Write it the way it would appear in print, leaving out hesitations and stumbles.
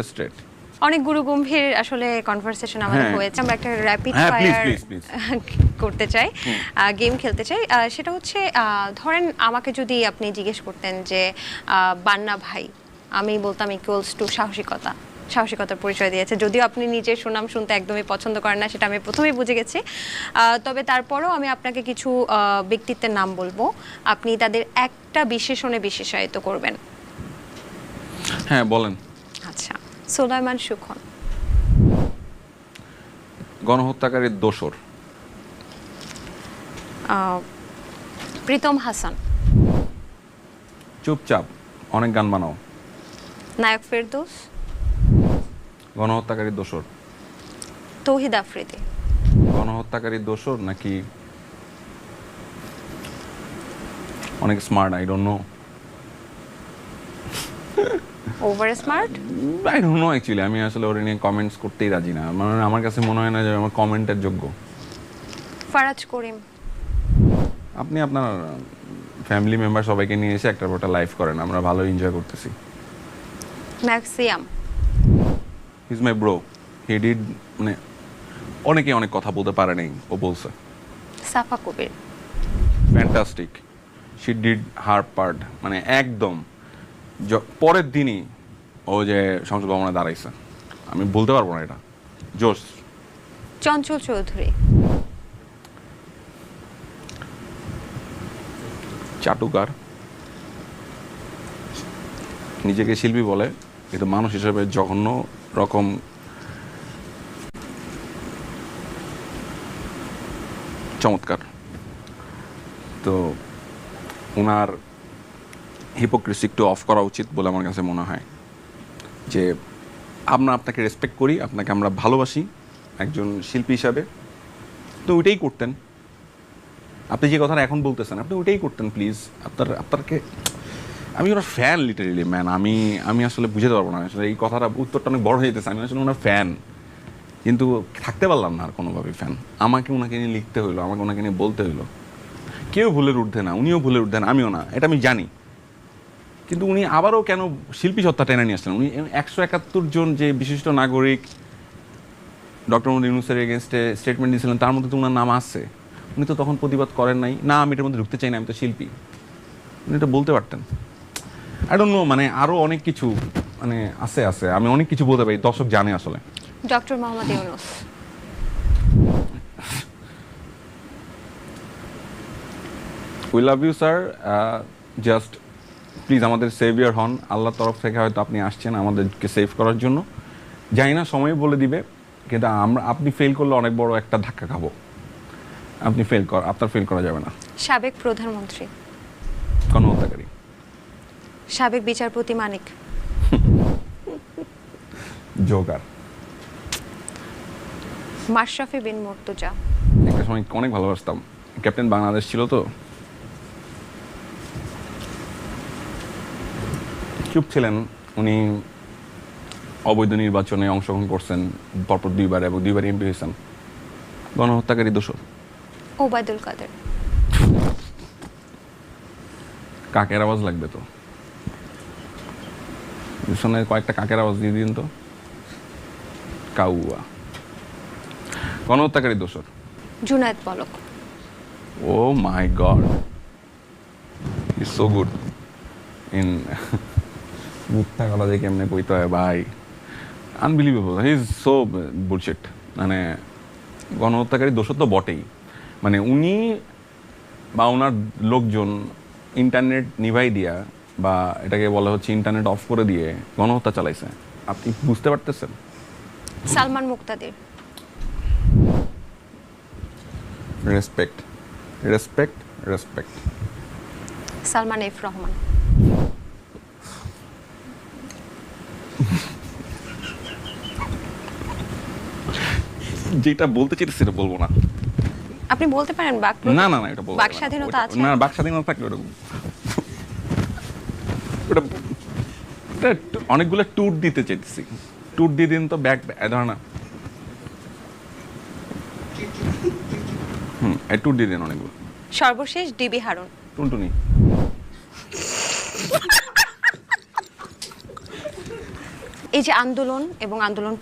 Straight অনেক গুরুগম্ভীর আসলে conversation আমাদের হয়েছে। আমরা একটা র্যাপিড ফায়ার করতে চাই, গেম খেলতে চাই। সেটা হচ্ছে ধরেন আমাকে যদি আপনি জিজ্ঞেস করতেন যে বান্না ভাই, আমি বলতাম ইকুয়ালস টু সাহসিকতা। সাহসিকতার পরিচয় দিয়েছে, যদিও আপনি নিজের সুনাম শুনতে একদমই পছন্দ করেন না, সেটা আমি প্রথমেই বুঝে গেছি। তবে তারপরেও আমি আপনাকে কিছু ব্যক্তিত্বের নাম বলবো, আপনি তাদের একটা বিশেষণে বিশেষায়িত করবেন। হ্যাঁ বলেন। আচ্ছা, সুলাইমান সুখন। গণহত্যাকারীর দোসর। প্রীতম হাসান। চুপচাপ, অনেক গান বানাও। নায়ক ফেরদৌস। গণহত্যাকারীর দোসর। তৌহিদ আফ্রিদি। গণহত্যাকারীর দোসর নাকি অনেক smart? I don't know. Over smart? I don't know actually. আমি আসলে ওর নিয়ে কমেন্টস করতেই রাজি না। মানে আমার কাছে মনে হয় না যে আমার কমেন্টের যোগ্য। ফারাজ করিম। আপনি আপনার ফ্যামিলি মেম্বার সবাইকে নিয়ে এসে একটার পর একটা লাইভ করেন, আমরা ভালো এনজয় করতেছি। ম্যাক্সিয়াম। Is my bro. He did, মানে অনেকে অনেক কথা বলতে পারে নাই, ও বলছে। Safa Kabir. Fantastic, she did her part. মানে একদম পরের দিনই ও যে সংসদ ভবনে দাঁড়াইছে, আমি বলতে পারবো না এটা। জোস। চঞ্চল চৌধুরী। চাটুকার, নিজেকে শিল্পী বলে কিন্তু মানুষ হিসেবে জঘন্য রকম। চমৎকার। তো ওনার হিপোক্রেসি একটু অফ করা উচিত বলে আমার কাছে মনে হয়। যে আমরা আপনাকে রেসপেক্ট করি, আপনাকে আমরা ভালোবাসি একজন শিল্পী হিসাবে, তো ওইটাই করতেন। আপনি যে কথাটা এখন বলতেছেন আপনি ওইটাই করতেন প্লিজ। আপনাকে আমি ওনার ফ্যান, লিটারেলি ম্যান। আমি আসলে বুঝাতে পারবো না আসলে এই কথাটা, উত্তরটা অনেক বড় হয়ে যেতেছে। আমি আসলে ওনার ফ্যান, কিন্তু থাকতে পারলাম না আর কোনোভাবেই ফ্যান। আমাকে ওনাকে নিয়ে লিখতে হইলো, আমাকে ওনাকে নিয়ে বলতে হইলো। কেউ ভুলের ঊর্ধ্বে না, উনিও ভুলের ঊর্ধ্বে না, আমিও না, এটা আমি জানি। কিন্তু উনি আবারও কেন শিল্পী সত্তা টেনে নিয়ে আসলেন? উনি 171 জন যে বিশিষ্ট নাগরিক ডক্টর মোহাম্মদ ইউনূসের এগেনস্টে স্টেটমেন্ট দিয়েছিলেন, তার মধ্যে তো ওনার নাম আছে। উনি তো তখন প্রতিবাদ করেন নাই, না আমি এটার মধ্যে ঢুকতে চাই না, আমি তো শিল্পী। উনি এটা বলতে পারতেন। আই ডোন্ট নো, মানে আরও অনেক কিছু মানে আছে। আমি অনেক কিছু বলতে পারি, দর্শক জানে আসলে। Doctor Mohammad Yunus. We love you sir. Just please আমাদের সেভিয়ার হন। আল্লাহর তরফ থেকে হয়তো আপনি আসছেন আমাদেরকে সেভ করার জন্য। জানি না সময় বলে দিবে, কিন্তু আপনি ফেল করলে অনেক বড় একটা ধাক্কা খাবো। আপনার ফেল করা যাবে না। সাবেক প্রধানমন্ত্রী। গণহত্যাকারী। সাবেক বিচারপতি মানিক। জোকার। মাশরাফি বিন মুর্তজা। একটা সময় অনেক ভালোবাসতাম, ক্যাপ্টেন বাংলাদেশ ছিল তো। চুপ ছিলেন উনি, অবৈধ নির্বাচনে অংশগ্রহণ করছেন পরপর 2বার এবং 2বার এমপি হয়েছেন। গণহত্যাকারী দোষর। ওবায়দুল কাদের। কাকের আওয়াজ লাগবে তো, পিছনে কয়েকটা কাকের আওয়াজ দিয়ে দিন তো। কাউয়া। গণহত্যাকারী দোষর। Zunaid Palak. Oh my god, is so good in মিথ্যা কথা যে কেমনে কইতে হয় ভাই, unbelievable. He is so bullshit. মানে গণহত্যাকারী দোষর তো বটেই। মানে উনি বা ওনার লোকজন ইন্টারনেট নিভাই দিয়া, বা এটাকে বলা হচ্ছে ইন্টারনেট অফ করে দিয়ে গণহত্যা চালাইছে। আপনি বুঝতে পারতেছেন? Salman Muktadir. Respect respect respect. Salman F Rahman. যেটা বলতে চাইছি সেটা বলবো না। আপনি বলতে পারেন, না না না, এটা বলবো বাক স্বাধীনতা আছে। না, বাক স্বাধীনতা থাকলে ওরকম ওটা অনেকগুলো ট্যুর দিতে চাইতেছি। ট্যুর দিয়ে দিন তো, ব্যাক ধর না। ট্যুর দিয়ে দিন অনেকগুলো। সর্বশেষ ডিবি হারুন। টুনটুনি। এই যে আন্দোলন এবং আন্দোলন